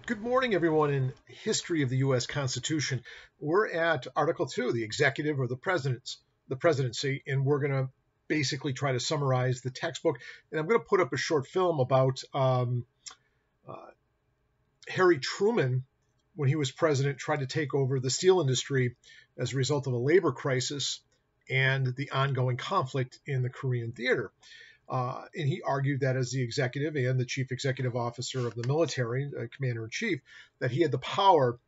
Good morning, everyone. In History of the U.S. Constitution, we're at Article 2, the executive or the presidency, and we're going to basically try to summarize the textbook. And I'm going to put up a short film about uh, Harry Truman, when he was president, tried to take over the steel industry as a result of a labor crisis and the ongoing conflict in the Korean theater. And he argued that as the executive and the chief executive officer of the military, commander in chief, that he had the power.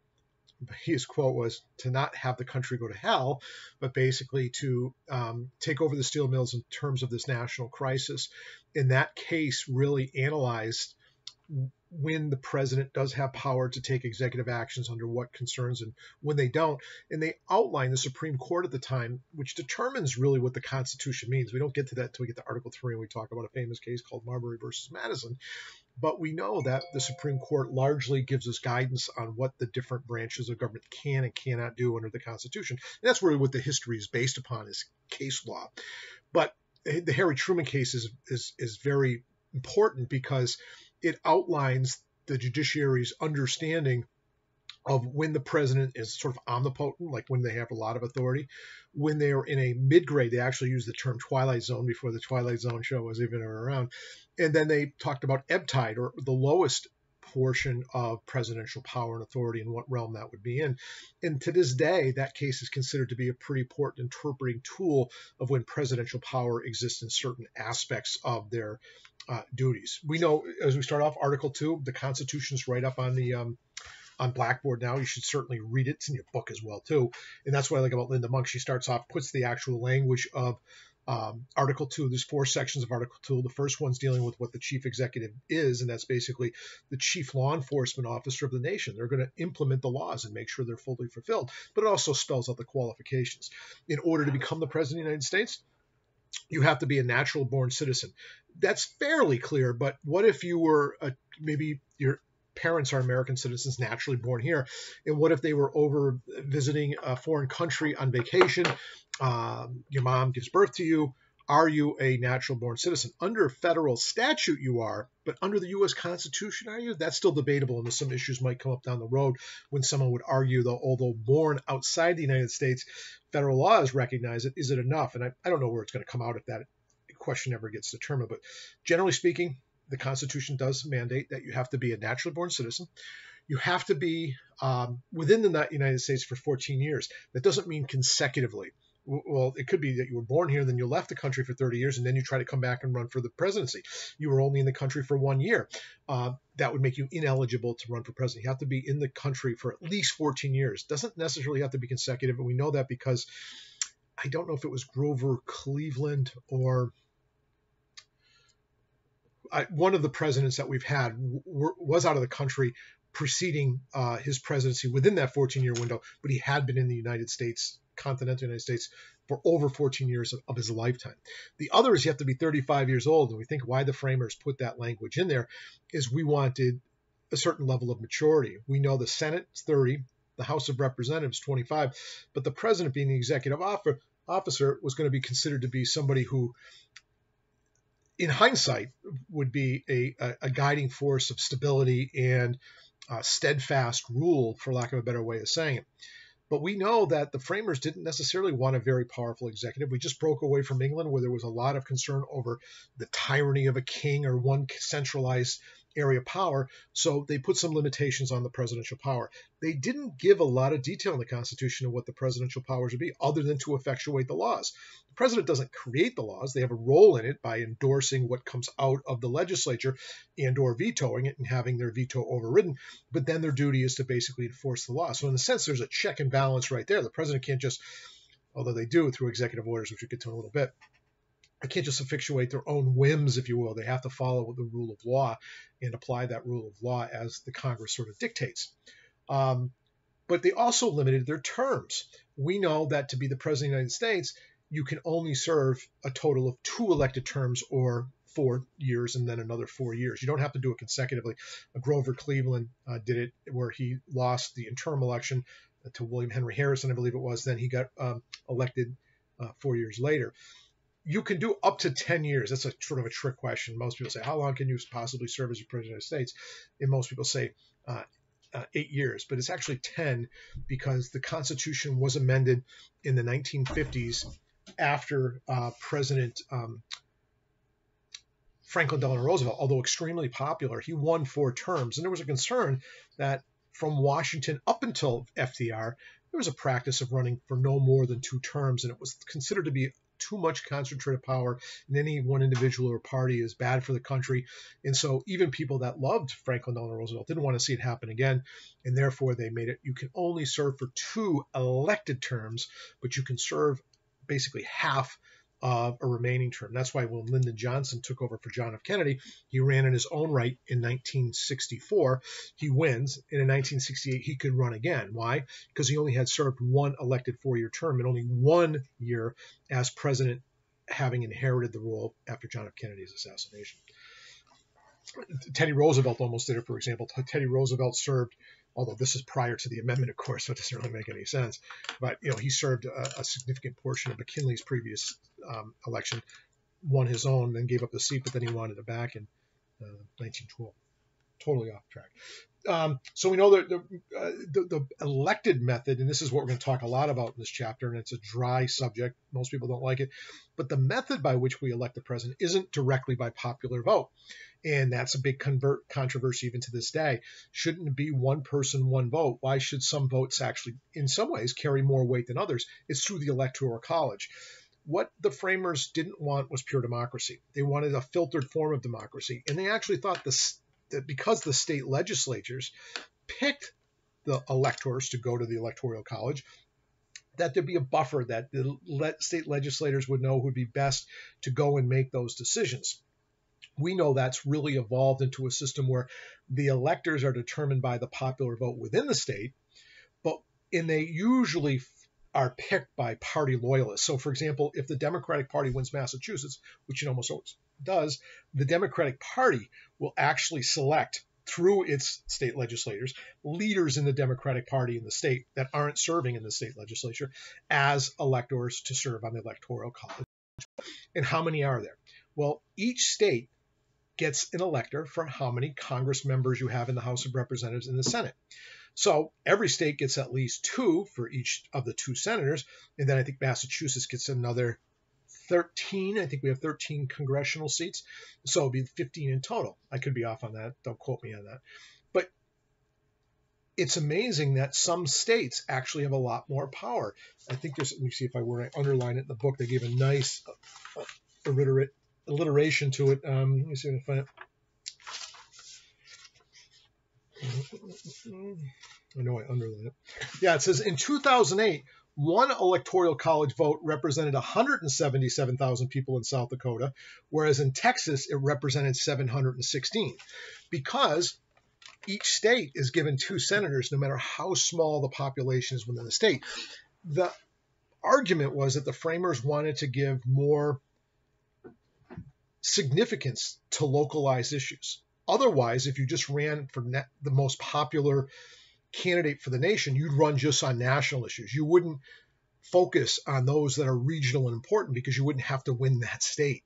His quote was to not have the country go to hell, but basically to take over the steel mills in terms of this national crisis. And that case really analyzed when the president does have power to take executive actions under what concerns and when they don't. And they outline the Supreme Court at the time, which determines really what the Constitution means. We don't get to that until we get to Article 3 and we talk about a famous case called Marbury versus Madison. But we know that the Supreme Court largely gives us guidance on what the different branches of government can and cannot do under the Constitution. And that's really what the history is based upon, is case law. But the Harry Truman case is very important because it outlines the judiciary's understanding of when the president is sort of omnipotent, like when they have a lot of authority. When they are in a mid-grade, they actually use the term Twilight Zone before the Twilight Zone show was even around. And then they talked about ebb tide, or the lowest portion of presidential power and authority, and what realm that would be in. And to this day, that case is considered to be a pretty important interpreting tool of when presidential power exists in certain aspects of their duties. We know, as we start off, Article 2, the Constitution's right up on the on Blackboard now. You should certainly read it. It's in your book as well, too. And that's what I like about Linda Monk. She starts off, puts the actual language of Article 2. There's 4 sections of Article 2. The first one's dealing with what the chief executive is, and that's basically the chief law enforcement officer of the nation. They're going to implement the laws and make sure they're fully fulfilled. But it also spells out the qualifications. In order to become the president of the United States, you have to be a natural born citizen. That's fairly clear, but what if you were maybe your parents are American citizens naturally born here, and what if they were over visiting a foreign country on vacation? Your mom gives birth to you. Are you a natural born citizen? Under federal statute, you are, but under the U.S. Constitution, are you? That's still debatable, and some issues might come up down the road when someone would argue that although born outside the United States, federal laws recognize it. Is it enough? And I don't know where it's going to come out if that question ever gets determined, but generally speaking, the Constitution does mandate that you have to be a naturally born citizen. You have to be within the United States for 14 years. That doesn't mean consecutively. Well, it could be that you were born here, then you left the country for 30 years, and then you try to come back and run for the presidency. You were only in the country for 1 year. That would make you ineligible to run for president. You have to be in the country for at least 14 years. Doesn't necessarily have to be consecutive, and we know that because I don't know if it was Grover Cleveland or one of the presidents that we've had was out of the country preceding his presidency within that 14-year window, but he had been in the United States, continental United States, for over 14 years of his lifetime. The other is you have to be 35 years old, and we think why the framers put that language in there is we wanted a certain level of maturity. We know the Senate is 30, the House of Representatives 25, but the president, being the executive officer, was going to be considered to be somebody who, in hindsight, would be a guiding force of stability and steadfast rule, for lack of a better way of saying it. But we know that the framers didn't necessarily want a very powerful executive. We just broke away from England, where there was a lot of concern over the tyranny of a king or one centralized area of power. So they put some limitations on the presidential power. They didn't give a lot of detail in the Constitution of what the presidential powers would be, other than to effectuate the laws. The president doesn't create the laws. They have a role in it by endorsing what comes out of the legislature and or vetoing it and having their veto overridden. But then their duty is to basically enforce the law. So in a sense, there's a check and balance right there. The president can't just, although they do through executive orders, which we'll get to in a little bit, they can't just effectuate their own whims, if you will. They have to follow the rule of law and apply that rule of law as the Congress sort of dictates. But they also limited their terms. We know that to be the president of the United States, you can only serve a total of 2 elected terms, or 4 years and then another 4 years. You don't have to do it consecutively. Grover Cleveland did it, where he lost the interim election to William Henry Harrison, I believe it was. Then he got elected 4 years later. You can do up to 10 years. That's a sort of a trick question. Most people say, how long can you possibly serve as your president of the United States? And most people say 8 years, but it's actually 10 because the Constitution was amended in the 1950s after President Franklin Delano Roosevelt, although extremely popular, he won 4 terms. And there was a concern that from Washington up until FDR, there was a practice of running for no more than 2 terms, and it was considered to be too much concentrated power in any one individual or party is bad for the country. And so even people that loved Franklin Delano Roosevelt didn't want to see it happen again. And therefore they made it, you can only serve for 2 elected terms, but you can serve basically half of a remaining term. That's why when Lyndon Johnson took over for John F. Kennedy, he ran in his own right in 1964. He wins. And in 1968, he could run again. Why? Because he only had served 1 elected 4-year term and only 1 year as president, having inherited the role after John F. Kennedy's assassination. Teddy Roosevelt almost did it, for example. Teddy Roosevelt served, although this is prior to the amendment, of course, so it doesn't really make any sense. But he served a significant portion of McKinley's previous election, won his own, then gave up the seat, but then he wanted it back in 1912. Totally off track. So we know that the elected method, and this is what we're going to talk a lot about in this chapter, and it's a dry subject. Most people don't like it. But the method by which we elect the president isn't directly by popular vote. And that's a big controversy even to this day. Shouldn't it be one person, one vote? Why should some votes actually, in some ways, carry more weight than others? It's through the Electoral College. What the framers didn't want was pure democracy. They wanted a filtered form of democracy. And they actually thought that because the state legislatures picked the electors to go to the Electoral College, that there'd be a buffer, that the state legislators would know who would be best to go and make those decisions. We know that's really evolved into a system where the electors are determined by the popular vote within the state, and they usually are picked by party loyalists. So, for example, if the Democratic Party wins Massachusetts, which it almost always does, the Democratic Party will actually select, through its state legislators, leaders in the Democratic Party in the state that aren't serving in the state legislature as electors to serve on the Electoral College. And how many are there? Well, each state gets an elector from how many Congress members you have in the House of Representatives and the Senate. So every state gets at least 2 for each of the 2 senators. And then I think Massachusetts gets another 13. I think we have 13 congressional seats. So it'll be 15 in total. I could be off on that. Don't quote me on that. But it's amazing that some states actually have a lot more power. I think there's, let me see if I underline it in the book. They gave a nice alliteration to it. Let me see if I can find it. I know I underlined it. Yeah, it says in 2008, one electoral college vote represented 177,000 people in South Dakota, whereas in Texas, it represented 716. Because each state is given 2 senators, no matter how small the population is within the state. The argument was that the framers wanted to give more significance to localized issues. Otherwise, if you just ran for the most popular candidate for the nation, you'd run just on national issues. You wouldn't focus on those that are regional and important because you wouldn't have to win that state.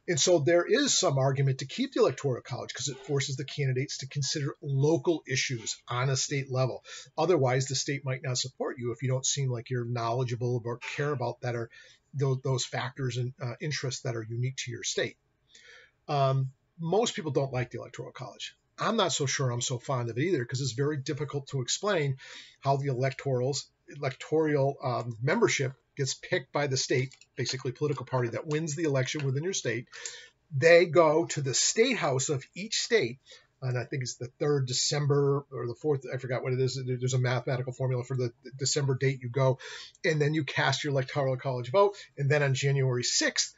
And so there is some argument to keep the Electoral College because it forces the candidates to consider local issues on a state level. Otherwise, the state might not support you if you don't seem like you're knowledgeable or care about that are those factors and interests that are unique to your state. Most people don't like the Electoral College. I'm not so sure I'm so fond of it either because it's very difficult to explain how the electoral membership gets picked by the state, basically political party that wins the election within your state. They go to the state house of each state, and I think it's the 3rd December or the 4th, I forgot what it is. There's a mathematical formula for the December date you go, and then you cast your Electoral College vote, and then on January 6th,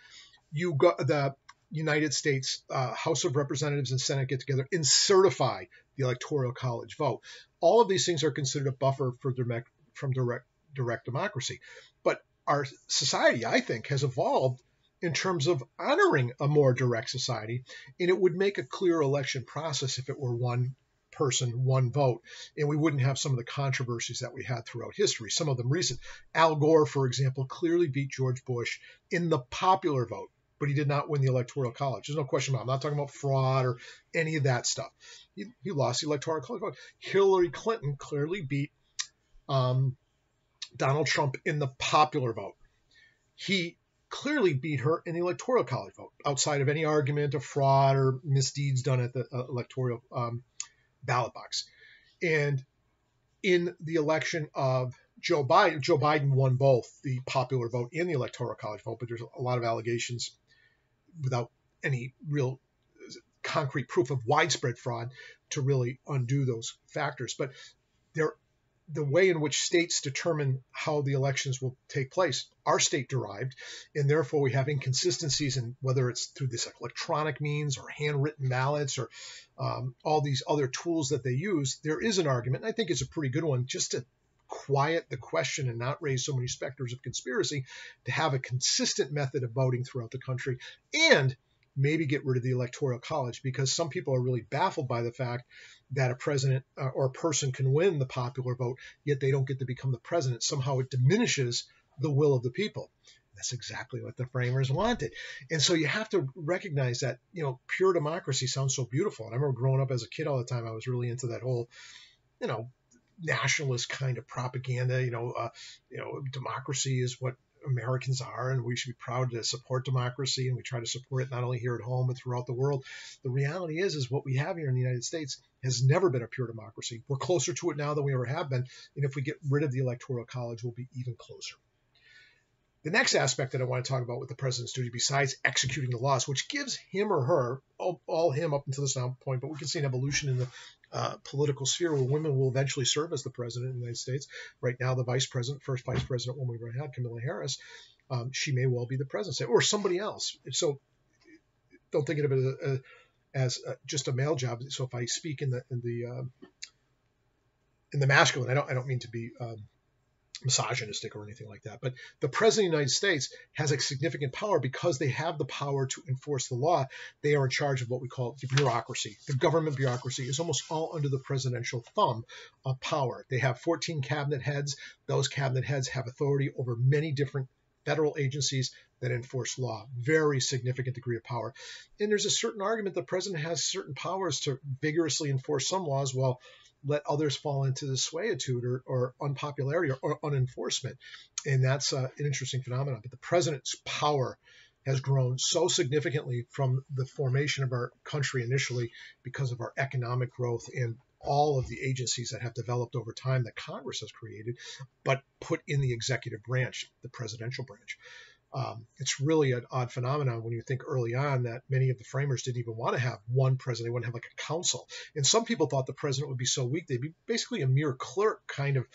you go the United States House of Representatives and Senate get together and certify the Electoral College vote. All of these things are considered a buffer from direct democracy. But our society, I think, has evolved in terms of honoring a more direct society, and it would make a clear election process if it were one person, one vote, and we wouldn't have some of the controversies that we had throughout history, some of them recent. Al Gore, for example, clearly beat George Bush in the popular vote. but he did not win the Electoral College. There's no question about it. I'm not talking about fraud or any of that stuff. He lost the Electoral College vote. Hillary Clinton clearly beat Donald Trump in the popular vote. He clearly beat her in the Electoral College vote, outside of any argument of fraud or misdeeds done at the electoral ballot box. And in the election of Joe Biden won both the popular vote and the Electoral College vote, but there's a lot of allegations without any real concrete proof of widespread fraud to really undo those factors. But the way in which states determine how the elections will take place are state derived, and therefore we have inconsistencies in whether it's through this electronic means or handwritten ballots or all these other tools that they use. There is an argument, and I think it's a pretty good one, just to quiet the question and not raise so many specters of conspiracy, to have a consistent method of voting throughout the country and maybe get rid of the Electoral College, because some people are really baffled by the fact that a president or a person can win the popular vote, yet they don't get to become the president. Somehow it diminishes the will of the people. That's exactly what the framers wanted. And so you have to recognize that, pure democracy sounds so beautiful. And I remember growing up as a kid all the time, I was really into that whole, nationalist kind of propaganda. Democracy is what Americans are, and we should be proud to support democracy, and we try to support it not only here at home but throughout the world. The reality is what we have here in the United States has never been a pure democracy. We're closer to it now than we ever have been, and if we get rid of the Electoral College, we'll be even closer. The next aspect that I want to talk about with the president's duty, besides executing the laws, which gives him or her, all him up until this point, but we can see an evolution in the political sphere where women will eventually serve as the president of the United States. Right now, the first vice president woman we ever had, Kamala Harris, she may well be the president, or somebody else. So don't think of it as just a male job. So if I speak in the masculine, I don't mean to be misogynistic or anything like that. But the president of the United States has a significant power because they have the power to enforce the law. They are in charge of what we call the bureaucracy. The government bureaucracy is almost all under the presidential thumb of power. They have 14 cabinet heads. Those cabinet heads have authority over many different federal agencies that enforce law. Very significant degree of power. And there's a certain argument the president has certain powers to vigorously enforce some laws while let others fall into the swayitude or unpopularity or unenforcement. And that's an interesting phenomenon. But the president's power has grown so significantly from the formation of our country initially because of our economic growth and all of the agencies that have developed over time that Congress has created, but put in the executive branch, the presidential branch. It's really an odd phenomenon when you think early on that many of the framers didn't even want to have one president. They want to have like a council. And some people thought the president would be so weak, they'd be basically a mere clerk, kind of,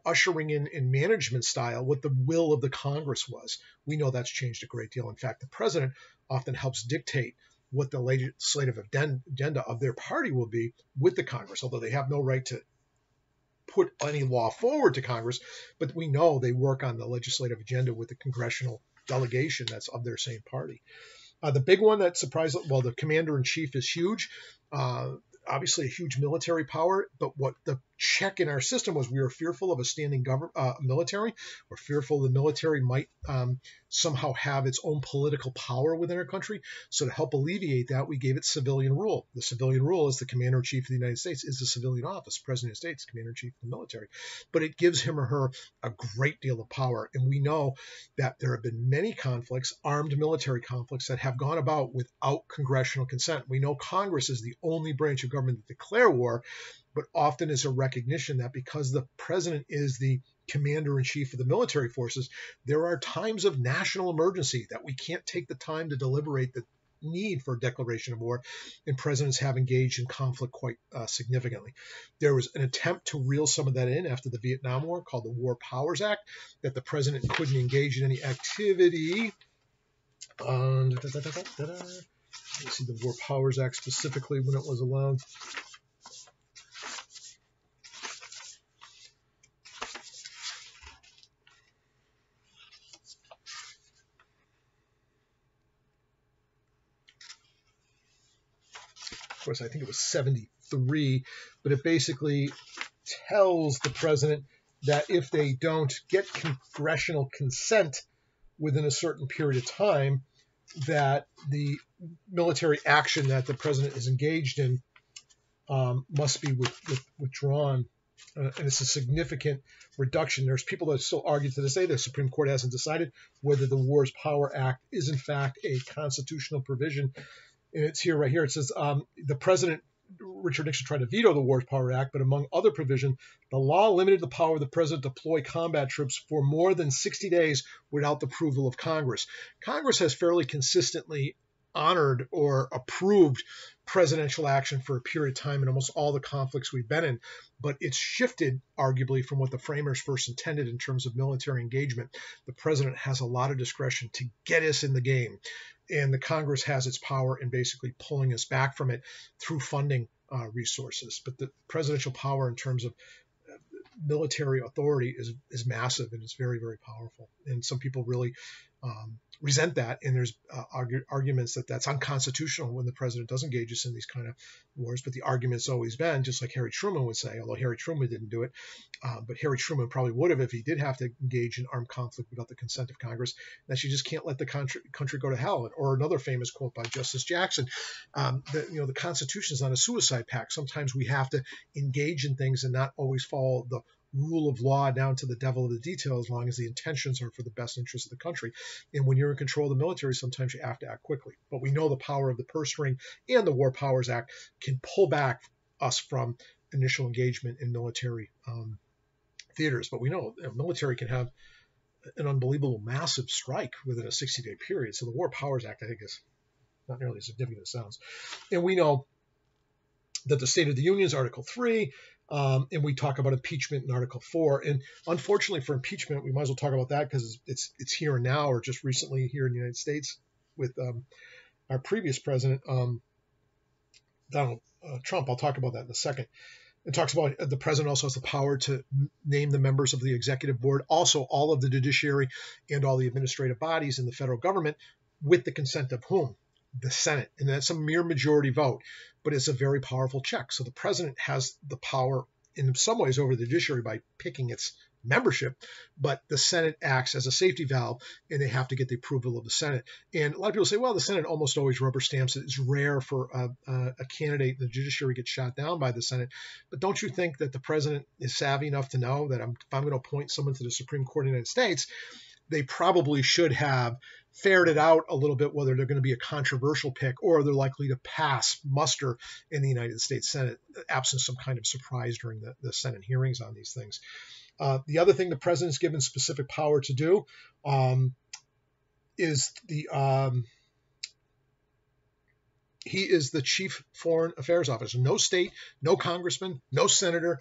ushering in management style what the will of the Congress was. We know that's changed a great deal. In fact, the president often helps dictate what the legislative agenda of their party will be with the Congress, although they have no right to put any law forward to Congress, but we know they work on the legislative agenda with the congressional delegation that's of their same party. The big one that surprised, the commander-in-chief is huge. Obviously a huge military power, but what the check in our system was, we were fearful of a standing military. We're fearful the military might somehow have its own political power within our country. So to help alleviate that, we gave it civilian rule. The civilian rule is the commander-in-chief of the United States is the civilian office, president of the States, commander-in-chief of the military. But it gives him or her a great deal of power. And we know that there have been many conflicts, armed military conflicts, that have gone about without congressional consent. We know Congress is the only branch of government to declare war, but often is a recognition that because the president is the commander-in-chief of the military forces, there are times of national emergency that we can't take the time to deliberate the need for a declaration of war, and presidents have engaged in conflict quite significantly. There was an attempt to reel some of that in after the Vietnam War called the War Powers Act, that the president couldn't engage in any activity. Let me see the War Powers Act specifically when it was allowed. Of course, I think it was 73, but it basically tells the president that if they don't get congressional consent within a certain period of time, that the military action that the president is engaged in must be withdrawn. And it's a significant reduction. There's people that still argue to this day the Supreme Court hasn't decided whether the Wars Power Act is in fact a constitutional provision. And it's here, right here. It says the president, Richard Nixon, tried to veto the Wars Power Act, but among other provisions, the law limited the power of the president to deploy combat troops for more than 60 days without the approval of Congress. Congress has fairly consistently honored or approved presidential action for a period of time in almost all the conflicts we've been in, but it's shifted arguably from what the framers first intended in terms of military engagement. The president has a lot of discretion to get us in the game, and the Congress has its power in basically pulling us back from it through funding resources. But the presidential power in terms of military authority is massive, and it's very, very powerful. And some people really resent that, and there's arguments that that's unconstitutional when the president does engage us in these kind of wars. But the argument's always been, just like Harry Truman would say, although Harry Truman didn't do it, but Harry Truman probably would have if he did have to engage in armed conflict without the consent of Congress, that you just can't let the country go to hell. Or another famous quote by Justice Jackson, the Constitution is not a suicide pact. Sometimes we have to engage in things and not always follow the rule of law down to the devil of the detail, as long as the intentions are for the best interest of the country. And when you're in control of the military, sometimes you have to act quickly. But we know the power of the purse string and the War Powers Act can pull back us from initial engagement in military theaters. But we know military can have an unbelievable, massive strike within a 60-day period. So the War Powers Act, I think, is not nearly as significant as it sounds. And we know that the State of the Union is Article 3, and we talk about impeachment in Article 4. And unfortunately for impeachment, we might as well talk about that because it's here and now, or just recently here in the United States with our previous president, Donald Trump. I'll talk about that in a second. It talks about the president also has the power to name the members of the executive board, also all of the judiciary and all the administrative bodies in the federal government, with the consent of whom? The Senate. And that's a mere majority vote, but it's a very powerful check. So the president has the power in some ways over the judiciary by picking its membership, but the Senate acts as a safety valve, and they have to get the approval of the Senate. And a lot of people say, well, the Senate almost always rubber stamps it. It's rare for a candidate in the judiciary gets shot down by the Senate. But don't you think that the president is savvy enough to know that if I'm going to appoint someone to the Supreme Court of the United States, they probably should have ferreted it out a little bit whether they're going to be a controversial pick or they're likely to pass muster in the United States Senate, absent some kind of surprise during the Senate hearings on these things. The other thing the president's given specific power to do is he is the chief foreign affairs officer. No state, no congressman, no senator,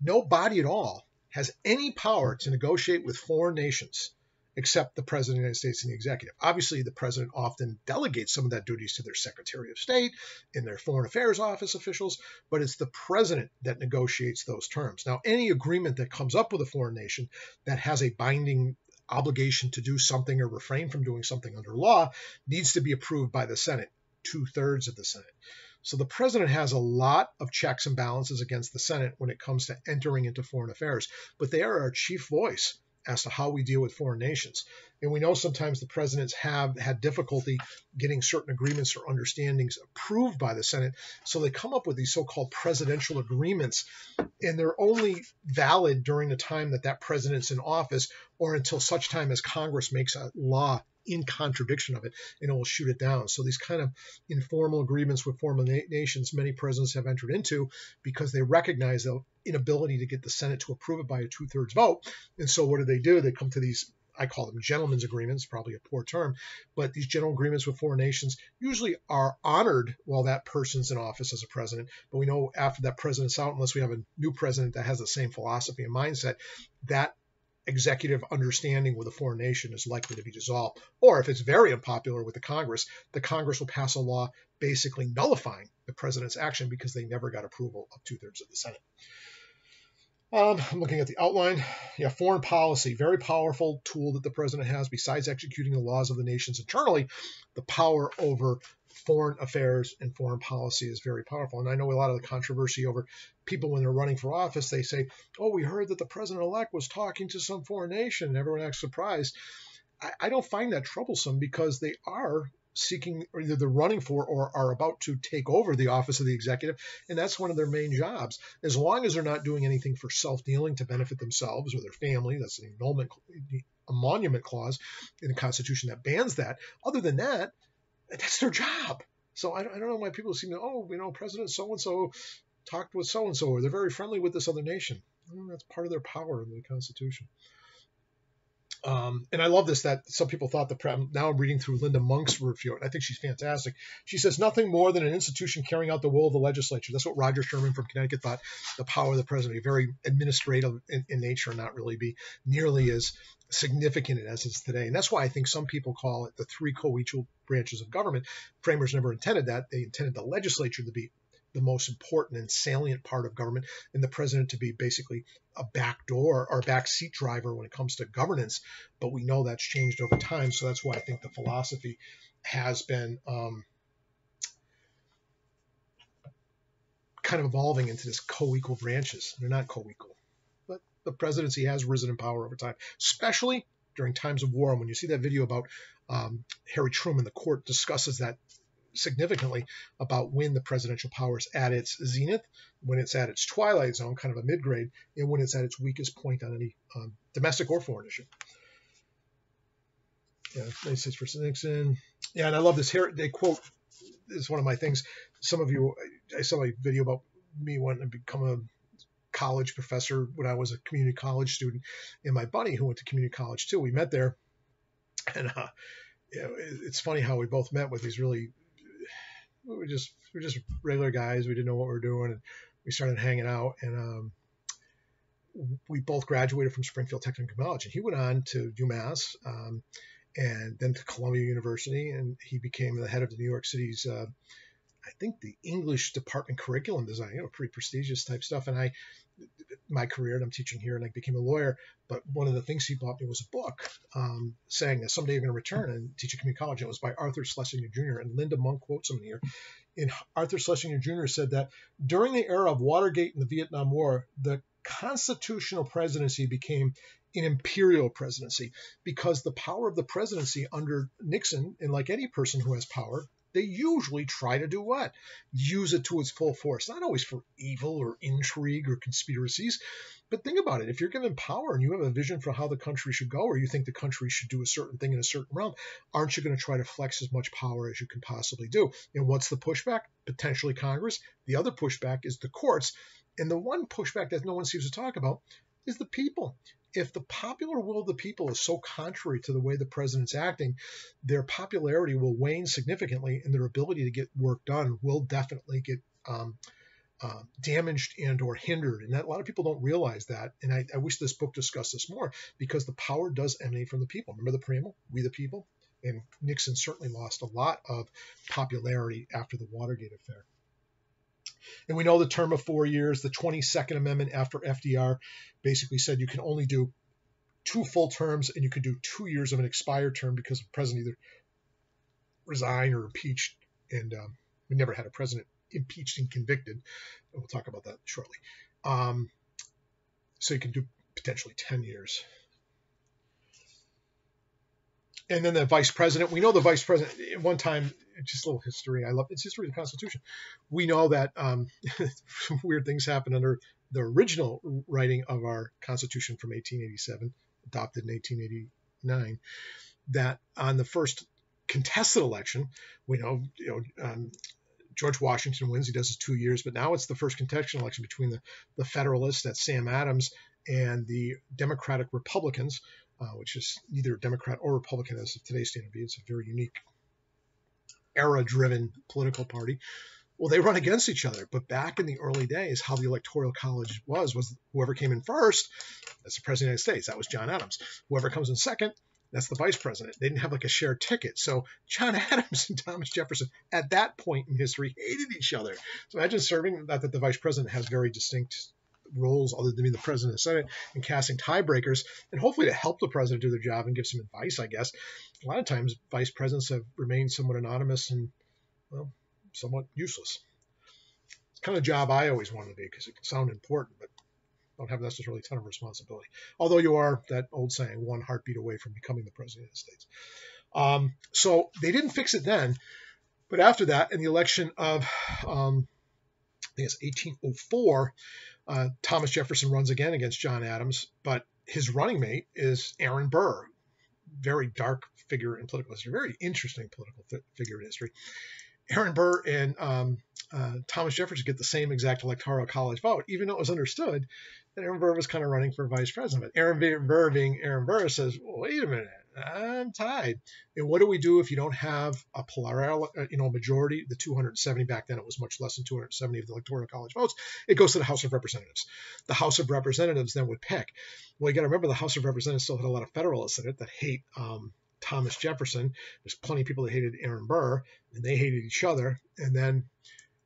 no body at all has any power to negotiate with foreign nations except the president of the United States and the executive. Obviously, the president often delegates some of that duties to their Secretary of State and their Foreign Affairs Office officials, but it's the president that negotiates those terms. Now, any agreement that comes up with a foreign nation that has a binding obligation to do something or refrain from doing something under law needs to be approved by the Senate, 2/3 of the Senate. So the president has a lot of checks and balances against the Senate when it comes to entering into foreign affairs, but they are our chief voice as to how we deal with foreign nations. And we know sometimes the presidents have had difficulty getting certain agreements or understandings approved by the Senate. So they come up with these so-called presidential agreements, and they're only valid during the time that president's in office or until such time as Congress makes a law in contradiction of it, and it will shoot it down. So these kind of informal agreements with foreign nations, many presidents have entered into because they recognize the inability to get the Senate to approve it by a 2/3 vote. And so what do? They come to these, I call them gentlemen's agreements, probably a poor term, but these general agreements with foreign nations usually are honored while that person's in office as a president. But we know after that president's out, unless we have a new president that has the same philosophy and mindset, that executive understanding with a foreign nation is likely to be dissolved. Or if it's very unpopular with the Congress will pass a law basically nullifying the president's action because they never got approval of 2/3 of the Senate. I'm looking at the outline. Yeah, foreign policy, very powerful tool that the president has besides executing the laws of the nations internally. The power over foreign affairs and foreign policy is very powerful. And I know a lot of the controversy over people when they're running for office, they say, oh, we heard that the president-elect was talking to some foreign nation, and everyone acts surprised. I don't find that troublesome because they are seeking, or either they're running for or are about to take over the office of the executive, and that's one of their main jobs. As long as they're not doing anything for self-dealing to benefit themselves or their family, that's an annulment, a monument clause in the Constitution that bans that. Other than that, that's their job. So I don't know why people seem to, President so-and-so talked with so-and-so, or they're very friendly with this other nation. That's part of their power in the Constitution. And I love this, that some people thought now I'm reading through Linda Monk's review, and I think she's fantastic. She says, nothing more than an institution carrying out the will of the legislature. That's what Roger Sherman from Connecticut thought, the power of the president, be very administrative in nature and not really be nearly as significant as it is today. And that's why I think some people call it the three co-equal branches of government. Framers never intended that. They intended the legislature to be the most important and salient part of government, and the president to be basically a backdoor or backseat driver when it comes to governance. But we know that's changed over time, so that's why I think the philosophy has been kind of evolving into this co-equal branches. They're not co-equal, but the presidency has risen in power over time, especially during times of war. And when you see that video about Harry Truman, the court discusses that significantly about when the presidential power is at its zenith, when it's at its twilight zone, kind of a mid-grade, and when it's at its weakest point on any domestic or foreign issue. Yeah, United States versus Nixon. Yeah, and I love this here. They quote, this is one of my things. Some of you, I saw a video about me wanting to become a college professor when I was a community college student, and my buddy who went to community college too, we met there. And it's funny how we both met with these really, we're just regular guys. We didn't know what we were doing, and we started hanging out. And we both graduated from Springfield Technical College, and he went on to UMass, and then to Columbia University, and he became the head of the New York City's, I think, the English department curriculum design. Pretty prestigious type stuff. And my career, and I'm teaching here, and I became a lawyer. But one of the things he bought me was a book saying that someday you're going to return and teach at community college. It was by Arthur Schlesinger Jr. And Linda Monk quotes him here. And Arthur Schlesinger Jr. said that during the era of Watergate and the Vietnam War, the constitutional presidency became an imperial presidency, because the power of the presidency under Nixon, and like any person who has power, they usually try to do what? Use it to its full force. Not always for evil or intrigue or conspiracies. But think about it. If you're given power and you have a vision for how the country should go, or you think the country should do a certain thing in a certain realm, aren't you going to try to flex as much power as you can possibly do? And what's the pushback? Potentially Congress. The other pushback is the courts. And the one pushback that no one seems to talk about is the people. If the popular will of the people is so contrary to the way the president's acting, their popularity will wane significantly, and their ability to get work done will definitely get damaged and or hindered. And that, a lot of people don't realize that. And I wish this book discussed this more, because the power does emanate from the people. Remember the preamble, we the people? And Nixon certainly lost a lot of popularity after the Watergate affair. And we know the term of 4 years, the 22nd Amendment after FDR basically said you can only do 2 full terms, and you could do 2 years of an expired term, because the president either resigned or impeached. And we never had a president impeached and convicted. And we'll talk about that shortly. So you can do potentially 10 years. And then the vice president, we know the vice president, at one time, just a little history. I love it's history of the Constitution. We know that weird things happened under the original writing of our Constitution from 1887, adopted in 1889, that on the first contested election, we know, George Washington wins. He does his 2 years, but now it's the first contested election between the Federalists, that's Sam Adams, and the Democratic Republicans, which is neither Democrat or Republican as of today's standard view. It's a very unique era-driven political party. Well, they run against each other. But back in the early days, how the Electoral College was whoever came in first, that's the President of the United States. That was John Adams. Whoever comes in second, that's the Vice President. They didn't have like a shared ticket. So John Adams and Thomas Jefferson, at that point in history, hated each other. So imagine serving, not that the Vice President has very distinct roles other than being the president of the Senate and casting tiebreakers, and hopefully to help the president do their job and give some advice, I guess. A lot of times vice presidents have remained somewhat anonymous and, well, somewhat useless. It's kind of a job I always wanted to be, because it can sound important, but don't have necessarily a ton of responsibility. Although you are, that old saying, one heartbeat away from becoming the president of the United States. So they didn't fix it then. But after that, in the election of, I think it's 1804, Thomas Jefferson runs again against John Adams, but his running mate is Aaron Burr, very dark figure in political history, very interesting political figure in history. Aaron Burr and Thomas Jefferson get the same exact electoral college vote, even though it was understood that Aaron Burr was kind of running for vice president. Aaron Burr, being Aaron Burr, says, well, wait a minute, I'm tied. And what do we do if you don't have a majority? The 270 back then, it was much less than 270 of the electoral college votes. It goes to the House of Representatives. The House of Representatives then would pick. Well, you got to remember the House of Representatives still had a lot of Federalists in it that hate Thomas Jefferson. There's plenty of people that hated Aaron Burr, and they hated each other. And then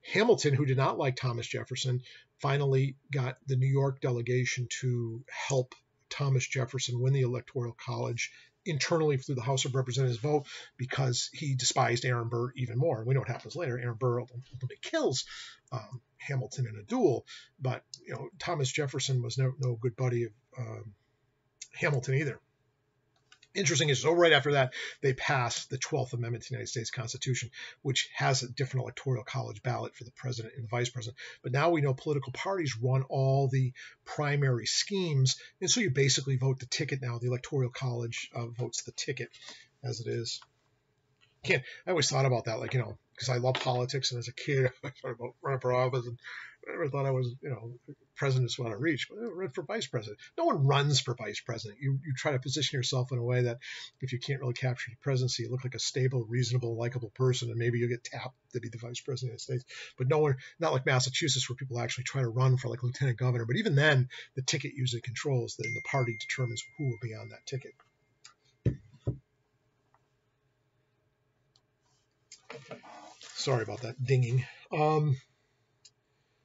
Hamilton, who did not like Thomas Jefferson, finally got the New York delegation to help Thomas Jefferson win the Electoral College internally through the House of Representatives vote because he despised Aaron Burr even more. We know what happens later. Aaron Burr ultimately kills Hamilton in a duel, but Thomas Jefferson was no good buddy of Hamilton either. Interesting is, so right after that, they passed the 12th Amendment to the United States Constitution, which has a different electoral college ballot for the president and the vice president. But now we know political parties run all the primary schemes, and so you basically vote the ticket now. The electoral college votes the ticket as it is. I always thought about that, because I love politics, and as a kid, I thought about running for office, and I never thought I was, president is what I reach, but I ran for vice president. No one runs for vice president. You try to position yourself in a way that if you can't really capture the presidency, you look like a stable, reasonable, likable person, and maybe you'll get tapped to be the vice president of the States. But no one, not like Massachusetts, where people actually try to run for lieutenant governor. But even then, the ticket usually controls, then the party determines who will be on that ticket. Sorry about that dinging.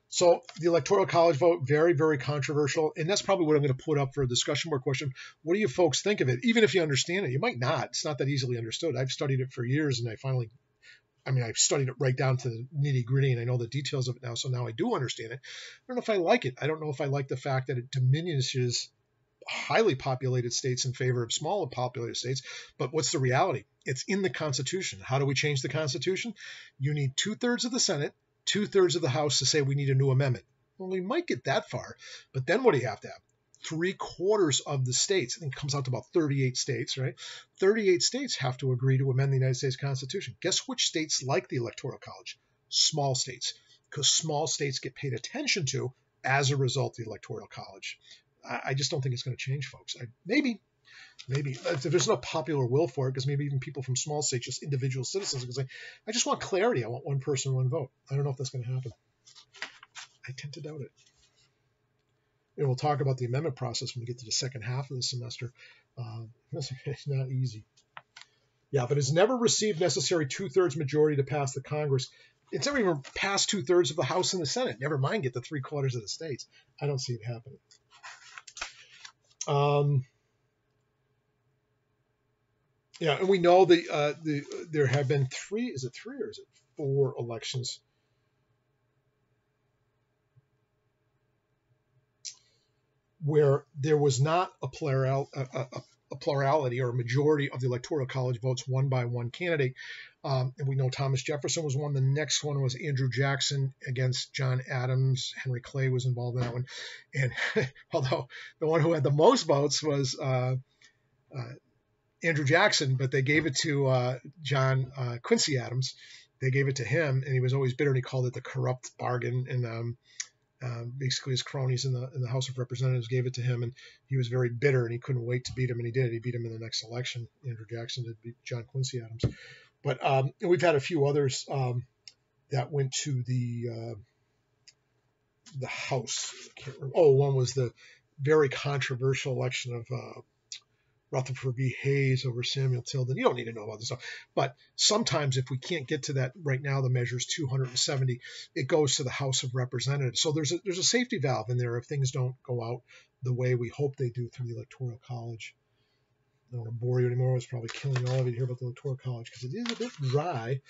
So the Electoral College vote, very, very controversial. And that's probably what I'm going to put up for a discussion board question. What do you folks think of it? Even if you understand it, you might not. It's not that easily understood. I've studied it for years, and I've studied it right down to the nitty gritty, and I know the details of it now. So now I do understand it. I don't know if I like it. I don't know if I like the fact that it diminishes highly populated states in favor of smaller populated states. But what's the reality? It's in the Constitution. How do we change the Constitution? You need 2/3 of the Senate, 2/3 of the House to say we need a new amendment. Well, we might get that far, but then what do you have to have? 3/4 of the states. I think it comes out to about 38 states, right? 38 states have to agree to amend the United States Constitution. Guess which states like the Electoral College? Small states, because small states get paid attention to as a result of the Electoral College. I just don't think it's going to change, folks. Maybe if there's no popular will for it, because maybe even people from small states, just individual citizens, can say, I just want clarity. I want one person, one vote. I don't know if that's going to happen. I tend to doubt it. And we'll talk about the amendment process when we get to the second half of the semester. It's not easy. Yeah, but it's never received necessary 2/3 majority to pass the Congress. It's never even passed 2/3 of the House and the Senate. Never mind get the 3/4 of the states. I don't see it happening. Yeah, and we know there have been three or is it 4 elections where there was not a plurality or a majority of the Electoral College votes won by one candidate. And we know Thomas Jefferson was one. The next one was Andrew Jackson against John Adams. Henry Clay was involved in that one. And although the one who had the most votes was Andrew Jackson, but they gave it to John Quincy Adams. They gave it to him, and he was always bitter, and he called it the corrupt bargain. And basically his cronies in the House of Representatives gave it to him, and he was very bitter, and he couldn't wait to beat him, and he did. He beat him in the next election. Andrew Jackson did beat John Quincy Adams. But we've had a few others that went to the House. I can't remember. Oh, one was the very controversial election of Rutherford B. Hayes over Samuel Tilden. You don't need to know about this stuff. But sometimes if we can't get to that right now, the measure is 270, it goes to the House of Representatives. So there's a safety valve in there if things don't go out the way we hope they do through the Electoral College. I don't want to bore you anymore. I was probably killing all of you to hear about the Electoral College because it is a bit dry.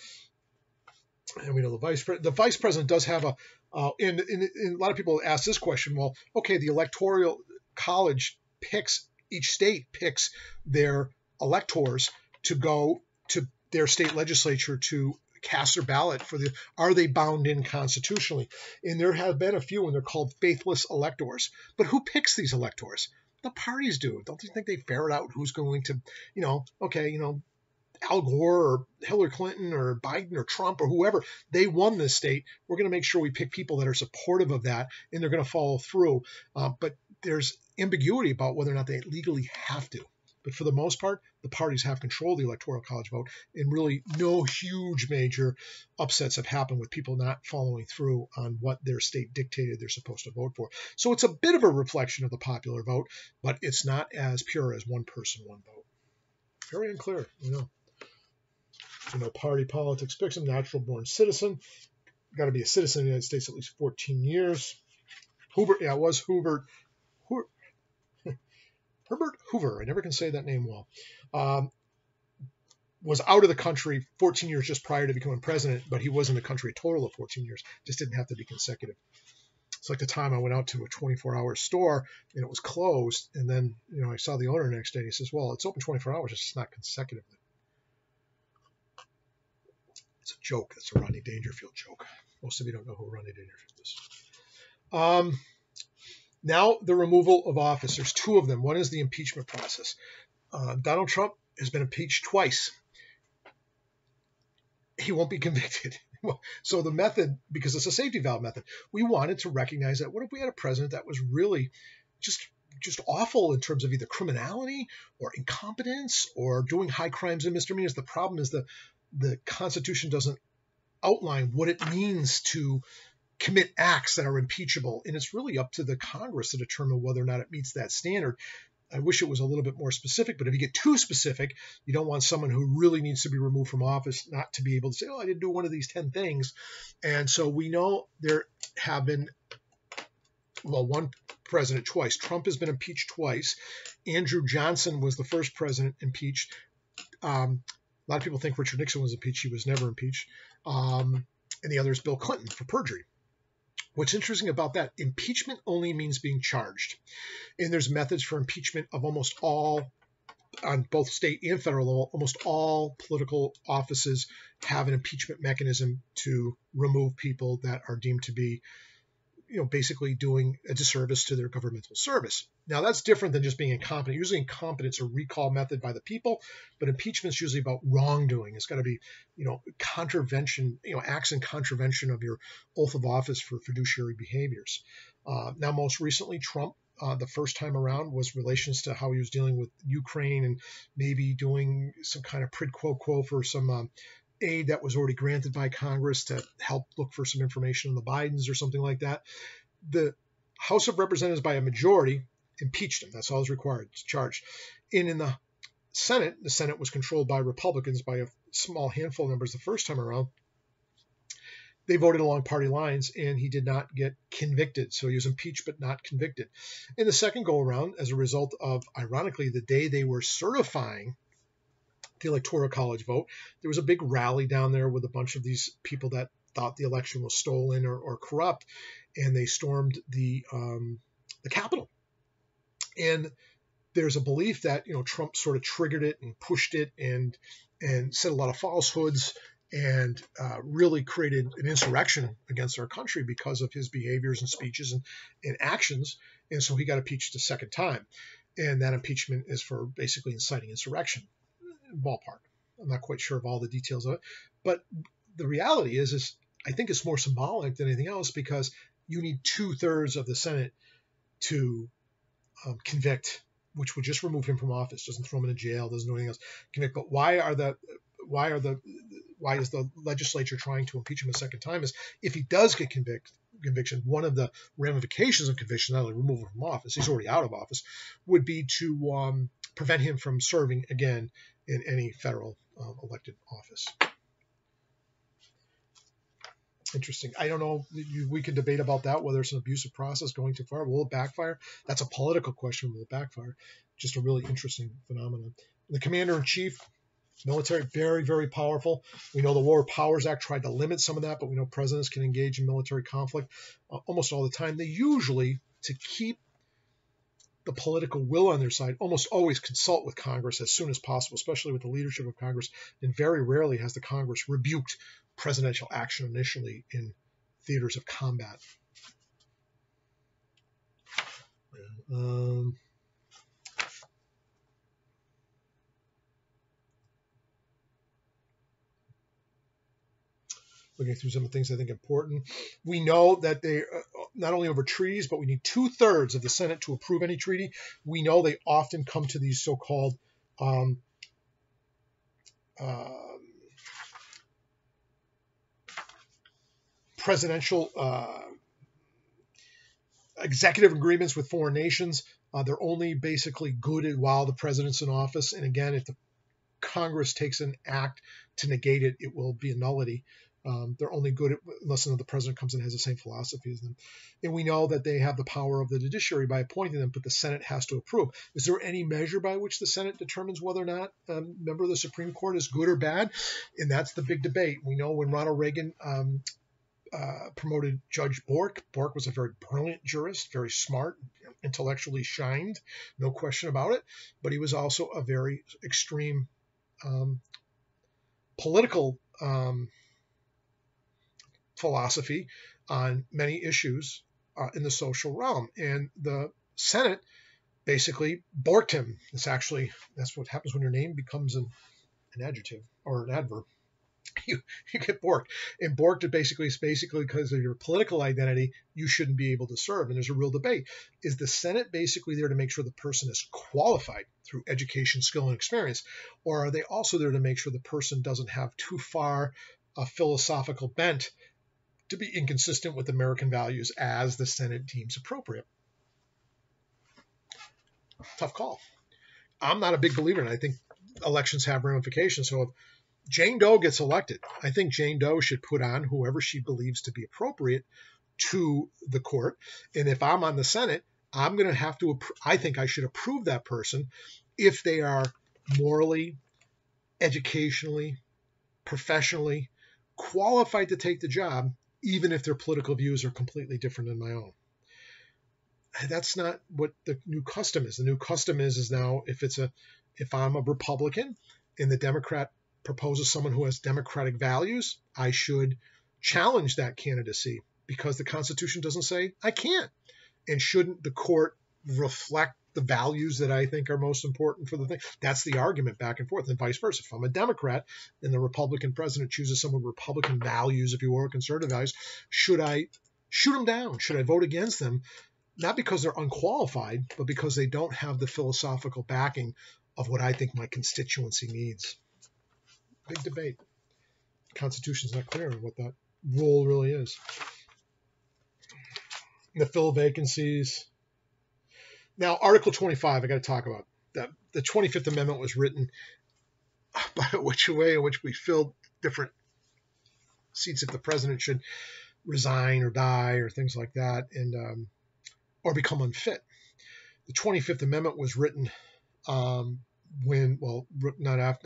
And we know the vice president does have and a lot of people ask this question, well, okay, the Electoral College each state picks their electors, to go to their state legislature to cast their ballot for are they bound in constitutionally? And there have been a few, and they're called faithless electors. But who picks these electors? The parties do. Don't you think they ferret out who's going to, Al Gore or Hillary Clinton or Biden or Trump or whoever, they won this state. We're going to make sure we pick people that are supportive of that, and they're going to follow through. But there's ambiguity about whether or not they legally have to. But for the most part, the parties have control of the Electoral College vote, and really no huge major upsets have happened with people not following through on what their state dictated they're supposed to vote for. So it's a bit of a reflection of the popular vote, but it's not as pure as one person, one vote. Very unclear, party politics picks him, natural born citizen. Got to be a citizen of the United States at least 14 years. Hubert, it was Hubert. Herbert Hoover, I never can say that name well, was out of the country 14 years just prior to becoming president, but he was in the country a total of 14 years. Just didn't have to be consecutive. It's like the time I went out to a 24-hour store and it was closed, and then I saw the owner the next day. And he says, "Well, it's open 24 hours, it's just not consecutive." It's a joke. It's a Rodney Dangerfield joke. Most of you don't know who Rodney Dangerfield is. Now, the removal of office. There's two of them. One is the impeachment process. Donald Trump has been impeached twice. He won't be convicted. So the method, because it's a safety valve method, we wanted to recognize that what if we had a president that was really just awful in terms of either criminality or incompetence or doing high crimes and misdemeanors. The problem is the Constitution doesn't outline what it means to commit acts that are impeachable, and it's really up to the Congress to determine whether or not it meets that standard. I wish it was a little bit more specific, but if you get too specific, you don't want someone who really needs to be removed from office not to be able to say, "Oh, I didn't do one of these 10 things." And so we know there have been, one president twice. Trump has been impeached twice. Andrew Johnson was the first president impeached. A lot of people think Richard Nixon was impeached. He was never impeached. And the other is Bill Clinton for perjury. What's interesting about that, impeachment only means being charged. And there's methods for impeachment of almost all, on both state and federal level, almost all political offices have an impeachment mechanism to remove people that are deemed to be, basically doing a disservice to their governmental service. Now, that's different than just being incompetent. Usually incompetence is a recall method by the people, but impeachment is usually about wrongdoing. It's got to be, contravention, acts in contravention of your oath of office for fiduciary behaviors. Now, most recently, Trump, the first time around, was relations to how he was dealing with Ukraine and maybe doing some kind of quid pro quo for some aid that was already granted by Congress to help look for some information on the Bidens or something like that. The House of Representatives, by a majority, impeached him. That's all is required. It's charged. And in the Senate was controlled by Republicans by a small handful of members the first time around. They voted along party lines, and he did not get convicted. So he was impeached but not convicted. In the second go-around, as a result of, ironically, the day they were certifying the Electoral College vote, there was a big rally down there with a bunch of these people that thought the election was stolen or corrupt, and they stormed the Capitol. And there's a belief that Trump sort of triggered it and pushed it and said a lot of falsehoods and really created an insurrection against our country because of his behaviors and speeches and actions. And so he got impeached a second time. And that impeachment is for basically inciting insurrection. Ballpark. I'm not quite sure of all the details of it, but the reality is I think it's more symbolic than anything else, because you need 2/3 of the Senate to convict, which would just remove him from office, doesn't throw him in jail, doesn't do anything else. Convict. But why is the legislature trying to impeach him a second time? Is if he does get conviction, one of the ramifications of conviction, not only removal from office, he's already out of office, would be to prevent him from serving again in any federal elected office. Interesting. I don't know. We could debate about that, whether it's an abusive process going too far. Will it backfire? That's a political question. Will it backfire? Just a really interesting phenomenon. The commander-in-chief, military, very, very powerful. We know the War Powers Act tried to limit some of that, but we know presidents can engage in military conflict almost all the time. They usually, to keep the political will on their side, almost always consult with Congress as soon as possible, especially with the leadership of Congress, and very rarely has the Congress rebuked presidential action initially in theaters of combat. Looking through some of the things I think important. We know that they not only over treaties, but we need 2/3 of the Senate to approve any treaty. We know they often come to these so-called presidential executive agreements with foreign nations. They're only basically good while the president's in office. And again, if the Congress takes an act to negate it, it will be a nullity. They're only good unless the president comes in and has the same philosophy as them. And we know that they have the power of the judiciary by appointing them, but the Senate has to approve. Is there any measure by which the Senate determines whether or not a member of the Supreme Court is good or bad? And that's the big debate. We know when Ronald Reagan promoted Judge Bork. Bork was a very brilliant jurist, very smart, intellectually shined, no question about it. But he was also a very extreme political philosophy on many issues in the social realm. And the Senate basically borked him. That's what happens when your name becomes an adjective or an adverb. You get borked. And borked is basically because of your political identity, you shouldn't be able to serve. And there's a real debate. Is the Senate basically there to make sure the person is qualified through education, skill, and experience? Or are they also there to make sure the person doesn't have too far a philosophical bent to be inconsistent with American values as the Senate deems appropriate? Tough call. I'm not a big believer in it. I think elections have ramifications. So if Jane Doe gets elected, I think Jane Doe should put on whoever she believes to be appropriate to the court. And if I'm on the Senate, I'm going to have to, I think I should approve that person if they are morally, educationally, professionally qualified to take the job, even if their political views are completely different than my own. That's not what the new custom is. The new custom is now if I'm a Republican and the Democrat proposes someone who has democratic values, I should challenge that candidacy because the Constitution doesn't say I can't. And shouldn't the court reflect the values that I think are most important for the thing? That's the argument back and forth, and vice versa. If I'm a Democrat and the Republican president chooses someone with Republican values, if you will, conservative values, should I shoot them down? Should I vote against them? Not because they're unqualified, but because they don't have the philosophical backing of what I think my constituency needs. Big debate. The Constitution's not clear on what that role really is. The fill vacancies. Now, Article 25, I got to talk about that. The 25th Amendment was written by which way in which we filled different seats if the president should resign or die or things like that, and or become unfit. The 25th Amendment was written not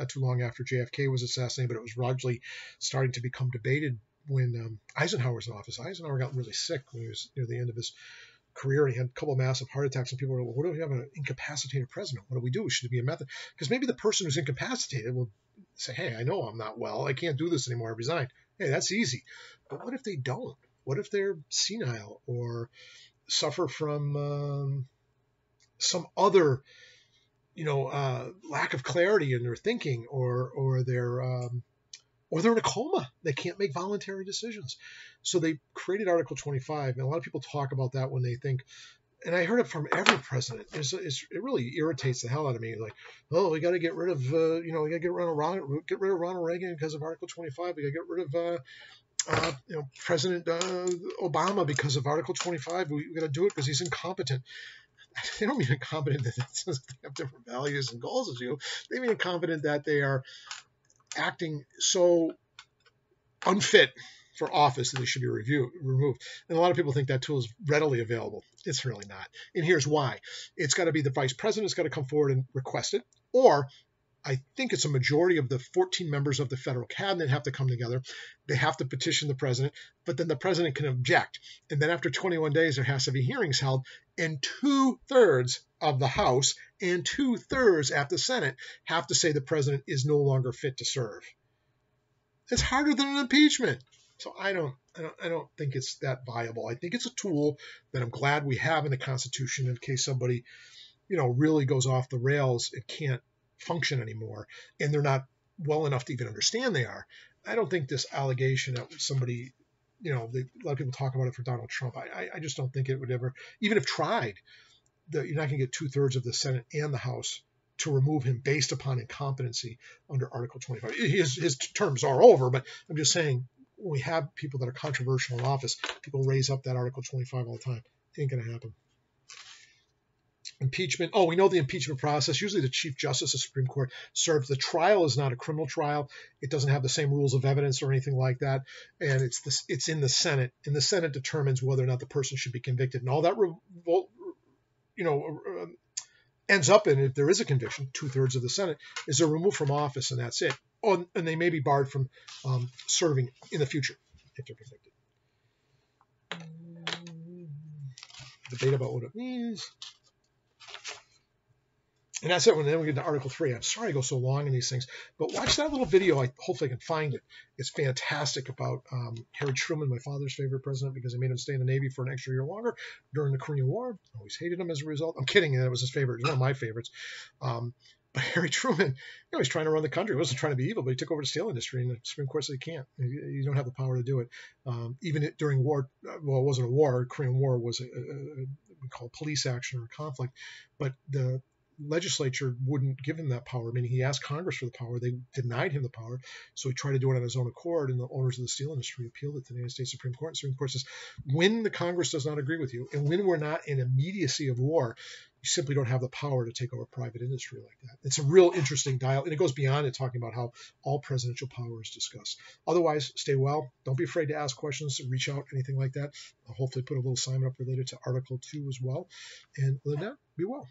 too long after JFK was assassinated, but it was largely starting to become debated when Eisenhower was in office. Eisenhower got really sick when he was near the end of his career, and he had a couple of massive heart attacks, and people were like, well, what do we have an incapacitated president? What do we do? Should it be a method? Because maybe the person who's incapacitated will say, hey, I know I'm not well. I can't do this anymore. I resign. Hey, that's easy. But what if they don't? What if they're senile or suffer from some other lack of clarity in their thinking, or they're in a coma. They can't make voluntary decisions. So they created Article 25, and a lot of people talk about that when they think, and I heard it from every president. It really irritates the hell out of me. Like, oh, we got to get rid of, we got to get rid of Ronald Reagan because of Article 25. We got to get rid of, President Obama because of Article 25. We got to do it because he's incompetent. They don't mean incompetent that they have different values and goals as you. They mean incompetent that they are acting so unfit for office that they should be removed. And a lot of people think that tool is readily available. It's really not. And here's why. It's got to be the vice president's got to come forward and request it, or I think it's a majority of the 14 members of the federal cabinet have to come together. They have to petition the president, but then the president can object. And then after 21 days, there has to be hearings held, and 2/3 of the House and 2/3 at the Senate have to say the president is no longer fit to serve. It's harder than an impeachment. So I don't think it's that viable. I think it's a tool that I'm glad we have in the Constitution in case somebody, really goes off the rails and can't function anymore, and they're not well enough to even understand they are. I don't think this allegation that somebody, a lot of people talk about it for Donald Trump. I just don't think it would ever, even if tried, you're not going to get 2/3 of the Senate and the House to remove him based upon incompetency under Article 25. His terms are over, but I'm just saying when we have people that are controversial in office, people raise up that Article 25 all the time. It ain't going to happen. Impeachment. Oh, we know the impeachment process. Usually the Chief Justice of the Supreme Court serves. The trial is not a criminal trial. It doesn't have the same rules of evidence or anything like that. And it's in the Senate. And the Senate determines whether or not the person should be convicted. And all that ends up in, if there is a conviction, 2/3 of the Senate is they're removed from office, and that's it. Oh, and they may be barred from serving in the future if they're convicted. Debate about what it means. And that's it. Then we get to Article 3. I'm sorry I go so long in these things, but watch that little video. Hopefully I can find it. It's fantastic about Harry Truman, my father's favorite president, because he made him stay in the Navy for an extra year longer during the Korean War. Always hated him as a result. I'm kidding. That was his favorite. It was one of my favorites. But Harry Truman, he's trying to run the country. He wasn't trying to be evil, but he took over the steel industry, and the Supreme Court said he can't. You don't have the power to do it. Even during war, well, it wasn't a war. Korean War was we call police action or conflict, but the legislature wouldn't give him that power. I mean, he asked Congress for the power. They denied him the power. So he tried to do it on his own accord, and the owners of the steel industry appealed it to the United States Supreme Court. And the Supreme Court says, when the Congress does not agree with you, and when we're not in immediacy of war, you simply don't have the power to take over private industry like that. It's a real interesting dialogue, and it goes beyond it, talking about how all presidential power is discussed. Otherwise, stay well. Don't be afraid to ask questions, reach out, anything like that. I'll hopefully put a little assignment up related to Article 2 as well. And other than that, be well.